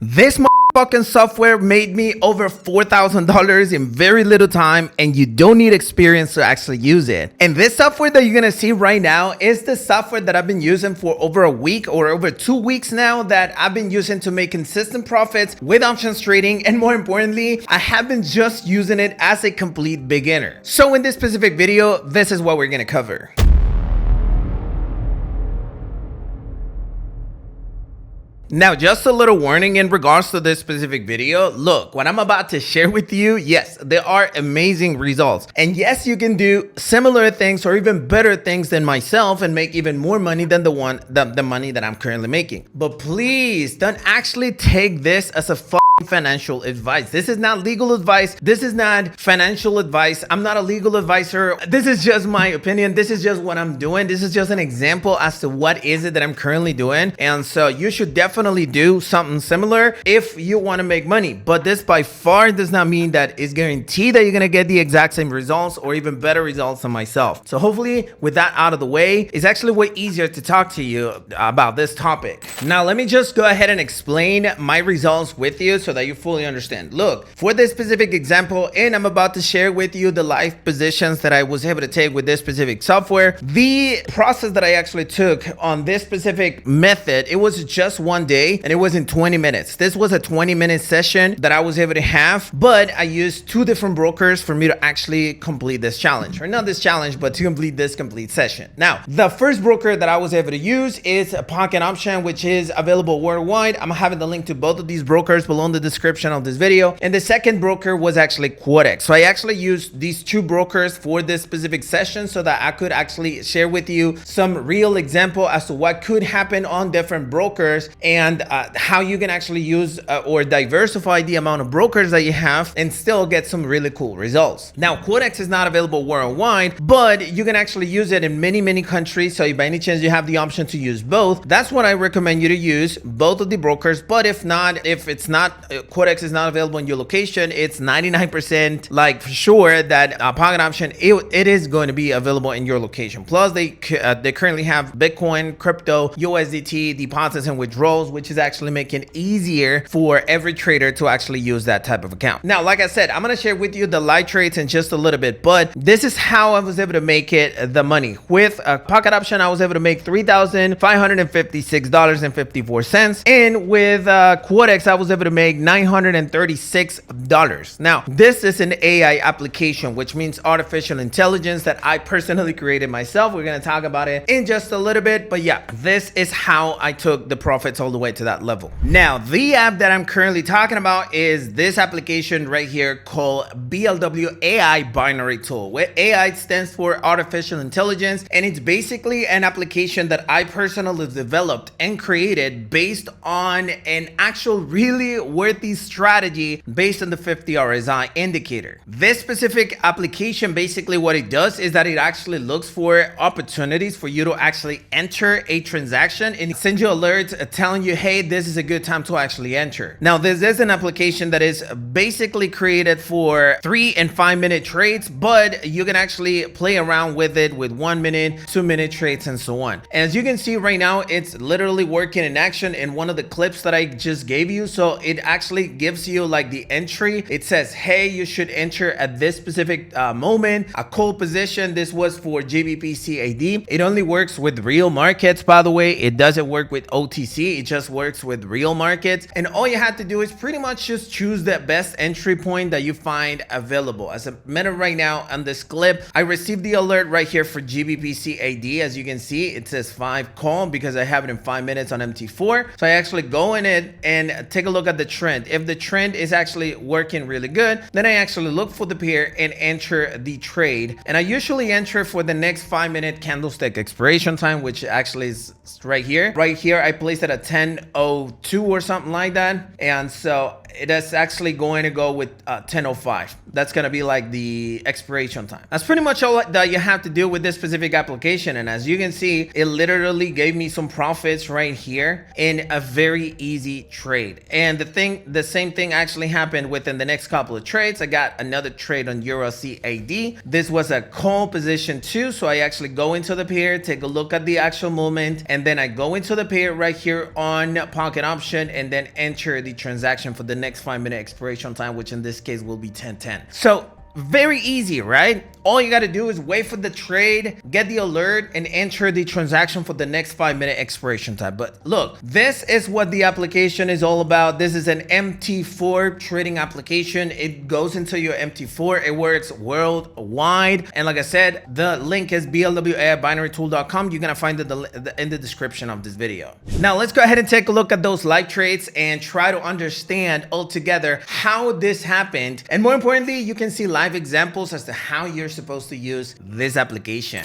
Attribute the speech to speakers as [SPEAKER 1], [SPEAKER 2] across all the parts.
[SPEAKER 1] This fucking software made me over $4,000 in very little time, and you don't need experience to actually use it. And this software that you're gonna see right now is the software that I've been using for over a week or over 2 weeks now, that I've been using to make consistent profits with options trading. And more importantly, I have been just using it as a complete beginner. So in this specific video, this is what we're gonna cover. Now, just a little warning in regards to this specific video. Look, what I'm about to share with you, yes, there are amazing results. And yes, you can do similar things or even better things than myself and make even more money than the money that I'm currently making. But please don't actually take this as a financial advice. This is not legal advice. This is not financial advice. I'm not a legal advisor. This is just my opinion. This is just what I'm doing. This is just an example as to what is it that I'm currently doing. And so you should definitely do something similar if you want to make money. But this by far does not mean that it's guaranteed that you're going to get the exact same results or even better results than myself. So hopefully with that out of the way, it's actually way easier to talk to you about this topic. Now, let me just go ahead and explain my results with you so that you fully understand. Look, for this specific example, and I'm about to share with you the live positions that I was able to take with this specific software. The process that I actually took on this specific method, it was just one day and it was in 20 minutes. This was a 20-minute session that I was able to have, but I used 2 different brokers for me to actually complete this challenge, or not this challenge, but to complete this complete session. Now, the first broker that I was able to use is a pocket option, which is available worldwide. I'm having the link to both of these brokers below in the description of this video. And the second broker was actually Quotex. So I actually used these 2 brokers for this specific session so that I could actually share with you some real example as to what could happen on different brokers and how you can actually use or diversify the amount of brokers that you have and still get some really cool results. Now, Quotex is not available worldwide, but you can actually use it in many countries. So if by any chance you have the option to use both, that's what I recommend you to use, both of the brokers. But if it's not Quotex is not available in your location, it's 99% like for sure that pocket option it is going to be available in your location. Plus they currently have Bitcoin, crypto, USDT deposits and withdrawals, which is actually making it easier for every trader to actually use that type of account. Now, like I said, I'm going to share with you the live trades in just a little bit, but this is how I was able to make it the money. With a pocket option, I was able to make $3,556.54, and with Quotex I was able to make $936. Now, this is an AI application, which means artificial intelligence, that I personally created myself. We're going to talk about it in just a little bit, but yeah, this is how I took the profits all the way to that level. Now, the app that I'm currently talking about is this application right here called BLW AI Binary Tool, where AI stands for artificial intelligence, and it's basically an application that I personally developed and created based on an actual really worthy strategy based on the 50 RSI indicator. This specific application, basically what it does is that it actually looks for opportunities for you to actually enter a transaction, and it sends you alerts telling you, hey, this is a good time to actually enter. Now, this is an application that is basically created for 3 and 5 minute trades, but you can actually play around with it with 1 minute, 2 minute trades and so on. And as you can see right now, it's literally working in action in one of the clips that I just gave you. So it actually gives you like the entry. It says, hey, you should enter at this specific moment. A call position, this was for GBP/CAD. It only works with real markets, by the way. It doesn't work with OTC. It just works with real markets. And all you have to do is pretty much just choose the best entry point that you find available. As a matter right now on this clip, I received the alert right here for GBP/CAD. As you can see, it says 5 call because I have it in 5 minutes on MT4. So I actually go in it and take a look at the trend. If the trend is actually working really good, then I actually look for the pair and enter the trade. And I usually enter for the next 5-minute candlestick expiration time, which actually is right here. Right here, I placed it at 10:02 or something like that. And so it is actually going to go with 10:05. That's going to be like the expiration time. That's pretty much all that you have to do with this specific application. And as you can see, it literally gave me some profits right here in a very easy trade. And the same thing actually happened within the next couple of trades. I got another trade on Euro CAD. This was a call position too. So I actually go into the pair, take a look at the actual movement, and then I go into the pair right here on pocket option and then enter the transaction for the next 5-minute expiration time, which in this case will be 10:10. So very easy, right? All you got to do is wait for the trade, get the alert, and enter the transaction for the next 5-minute expiration time. But look, this is what the application is all about. This is an MT4 trading application. It goes into your MT4. It works worldwide. And like I said, the link is blwa@binarytool.com. You're going to find it in the description of this video. Now let's go ahead and take a look at those live trades and try to understand altogether how this happened. And more importantly, you can see live examples as to how you're supposed to use this application.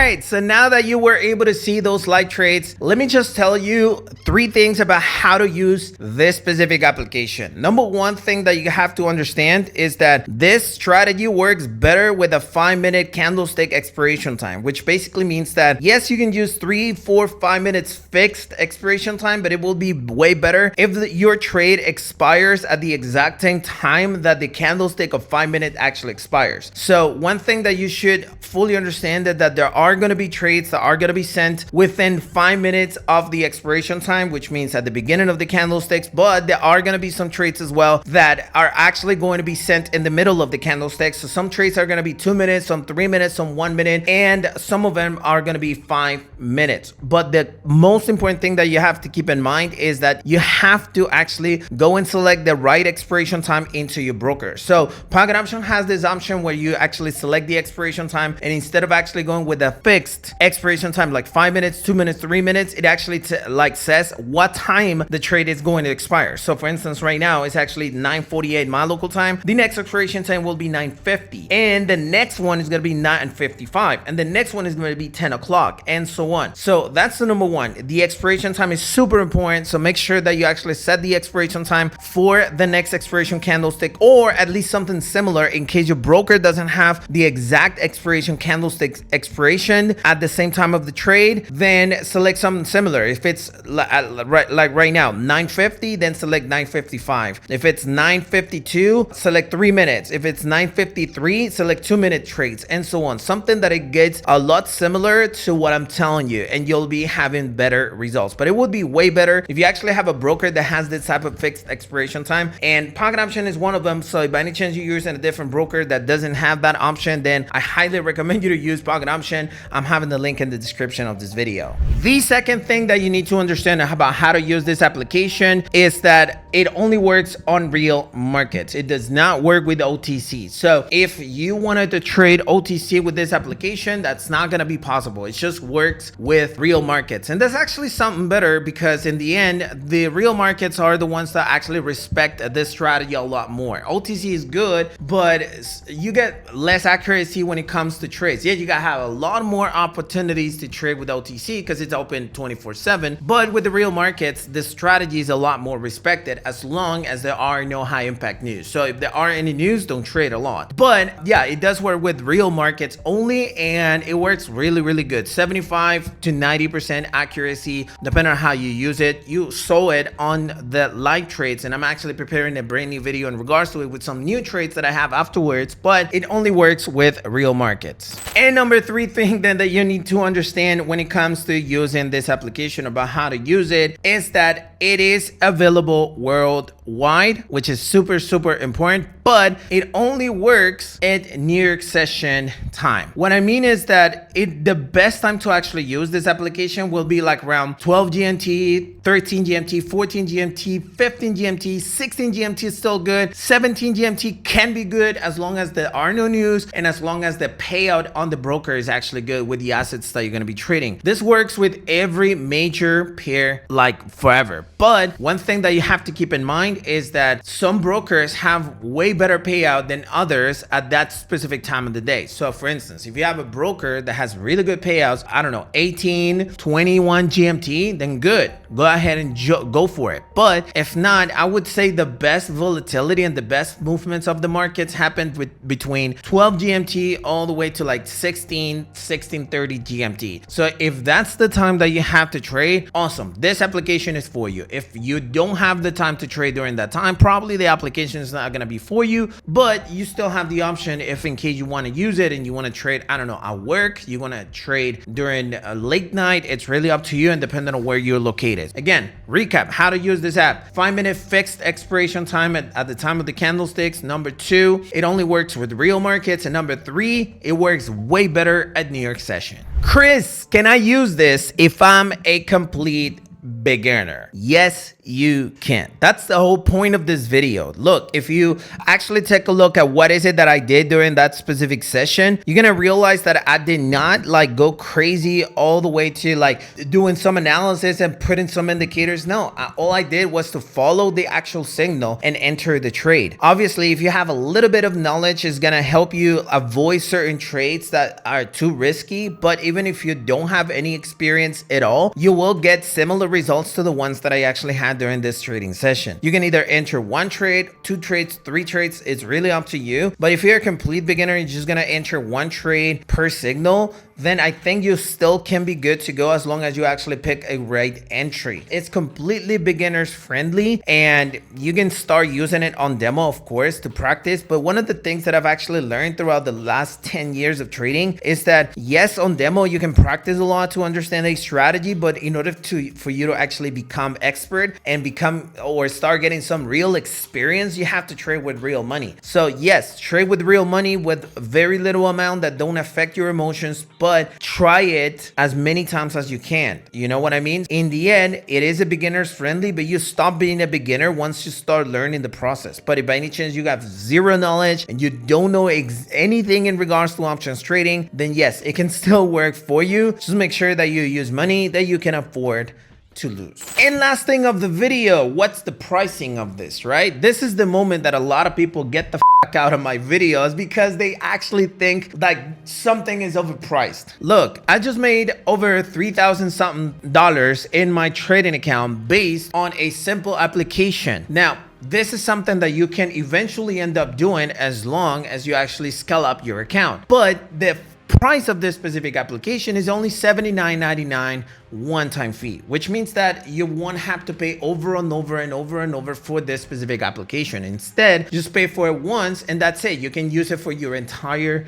[SPEAKER 1] right, so now that you were able to see those live trades, let me just tell you 3 things about how to use this specific application. Number 1 thing that you have to understand is that this strategy works better with a 5-minute candlestick expiration time, which basically means that yes, you can use 3, 4, 5 minutes fixed expiration time, but it will be way better if your trade expires at the exact same time that the candlestick of 5 minutes actually expires. So one thing that you should fully understand is that there are going to be trades that are going to be sent within 5 minutes of the expiration time, which means at the beginning of the candlesticks, but there are going to be some trades as well that are actually going to be sent in the middle of the candlesticks. So some trades are going to be 2 minutes, some 3 minutes, some 1 minute, and some of them are going to be 5 minutes. But the most important thing that you have to keep in mind is that you have to actually go and select the right expiration time into your broker. So Pocket Option has this option where you actually select the expiration time, and instead of actually going with a fixed expiration time like 5 minutes, 2 minutes, 3 minutes, it actually says what time the trade is going to expire. So for instance, right now it's actually 9:48 my local time. The next expiration time will be 9:50, and the next one is going to be 9:55, and the next one is going to be 10 o'clock, and so on. So that's the number 1. The expiration time is super important. So make sure that you actually set the expiration time for the next expiration candlestick, or at least something similar in case your broker doesn't have the exact expiration candlestick expiration at the same time of the trade. Then select something similar. If it's like right now 9:50, then select 9:55. If it's 9:52, select 3 minutes. If it's 9:53, select 2-minute trades, and so on. Something that it gets a lot similar to what I'm telling you, and you'll be having better results. But it would be way better if you actually have a broker that has this type of fixed expiration time, and Pocket Option is one of them. So if by any chance you're using a different broker that doesn't have that option, then I highly recommend you to use Pocket Option. I'm having the link in the description of this video. The second thing that you need to understand about how to use this application is that it only works on real markets. It does not work with OTC. So if you wanted to trade OTC with this application, that's not going to be possible. It just works with real markets. And that's actually something better, because in the end, the real markets are the ones that actually respect this strategy a lot more. OTC is good, but you get less accuracy when it comes to trades. Yeah, you gotta have a lot more opportunities to trade with OTC because it's open 24/7. But with the real markets, the strategy is a lot more respected as long as there are no high impact news. So if there are any news, don't trade a lot. But yeah, it does work with real markets only, and it works really, really good. 75 to 90% accuracy, depending on how you use it. You saw it on the live trades, and I'm actually preparing a brand new video in regards to it with some new trades that I have afterwards, but it only works with real markets. And number 3 thing then that you need to understand when it comes to using this application about how to use it is that it is available worldwide, which is super, super important, but it only works at New York session time. What I mean is that the best time to actually use this application will be like around 12 GMT, 13 GMT, 14 GMT, 15 GMT, 16 GMT is still good. 17 GMT can be good as long as there are no news and as long as the payout on the broker is actually good with the assets that you're going to be trading. This works with every major pair like forever. But one thing that you have to keep in mind is that some brokers have way better payout than others at that specific time of the day. So for instance, if you have a broker that has really good payouts, I don't know, 18, 21 GMT, then good. Go ahead and go for it. But if not, I would say the best volatility and the best movements of the markets happened between 12 GMT all the way to like 16:30 GMT. So if that's the time that you have to trade, awesome. This application is for you. If you don't have the time to trade during that time, probably the application is not going to be for you, but you still have the option if in case you want to use it and you want to trade, I don't know, at work, you want to trade during a late night. It's really up to you and depending on where you're located. Again, recap how to use this app. 5-minute fixed expiration time at the time of the candlesticks. Number 2, it only works with real markets. And number 3, it works way better at New York session. Chris, can I use this if I'm a complete beginner. Yes, you can. That's the whole point of this video. Look, if you actually take a look at what is it that I did during that specific session, you're gonna realize that I did not like go crazy all the way to like doing some analysis and putting some indicators. No, all I did was to follow the actual signal and enter the trade. Obviously, if you have a little bit of knowledge, it's gonna help you avoid certain trades that are too risky. But even if you don't have any experience at all, you will get similar results to the ones that I actually had during this trading session. You can either enter one trade, two trades, three trades. It's really up to you. But if you're a complete beginner, you're just gonna enter one trade per signal, then I think you still can be good to go as long as you actually pick a right entry. It's completely beginners friendly and you can start using it on demo, of course, to practice. But one of the things that I've actually learned throughout the last 10 years of trading is that yes, on demo, you can practice a lot to understand a strategy, but in order for you to actually become expert and become or start getting some real experience, you have to trade with real money. So yes, trade with real money with very little amount that don't affect your emotions, but try it as many times as you can. You know what I mean? In the end, it is a beginner's friendly, but you stop being a beginner once you start learning the process. But if by any chance you have zero knowledge and you don't know anything in regards to options trading, then yes, it can still work for you. Just make sure that you use money that you can afford to lose. And last thing of the video, what's the pricing of this, right? This is the moment that a lot of people get the fuck out of my videos because they actually think like something is overpriced. Look, I just made over $3,000 something in my trading account based on a simple application. Now, this is something that you can eventually end up doing as long as you actually scale up your account. But the price of this specific application is only $79.99 one-time fee, which means that you won't have to pay over and over and over and over for this specific application. Instead, just pay for it once and that's it. You can use it for your entire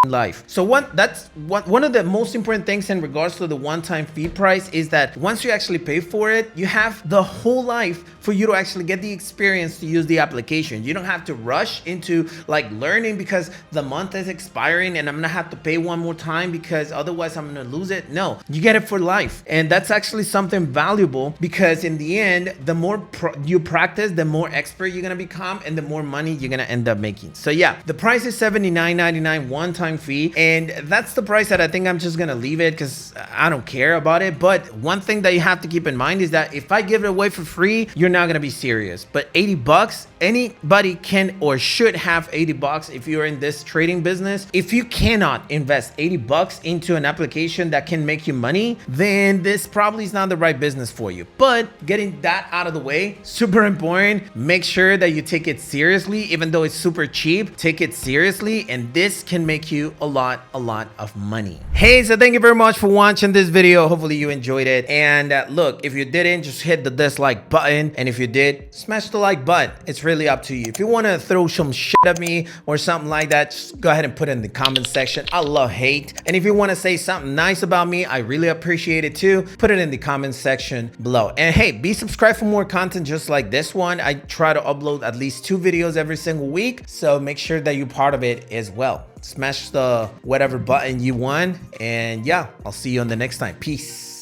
[SPEAKER 1] life. So one of the most important things in regards to the one-time fee price is that once you actually pay for it, you have the whole life for you to actually get the experience to use the application. You don't have to rush into like learning because the month is expiring and I'm gonna have to pay one more time because otherwise I'm gonna lose it. No, you get it for life. And that's actually something valuable because in the end, the more you practice, the more expert you're gonna become and the more money you're gonna end up making. So yeah, the price is $79.99 one-time fee, and that's the price that I think I'm just gonna leave it because I don't care about it. But one thing that you have to keep in mind is that if I give it away for free, you're not gonna be serious. But 80 bucks, anybody can or should have 80 bucks if you're in this trading business. If you cannot invest 80 bucks into an application that can make you money, then this probably is not the right business for you. But getting that out of the way, super important. Make sure that you take it seriously, even though it's super cheap, take it seriously, and this can make you a lot of money. Hey, so thank you very much for watching this video. Hopefully you enjoyed it. And look, if you didn't, just hit the dislike button. And if you did, smash the like button. It's really up to you. If you want to throw some shit at me or something like that, just go ahead and put it in the comment section. I love hate. And if you want to say something nice about me, I really appreciate it too. Put it in the comment section below. And hey, be subscribed for more content just like this one. I try to upload at least 2 videos every single week. So make sure that you're part of it as well. Smash the whatever button you want. And yeah, I'll see you on the next time. Peace.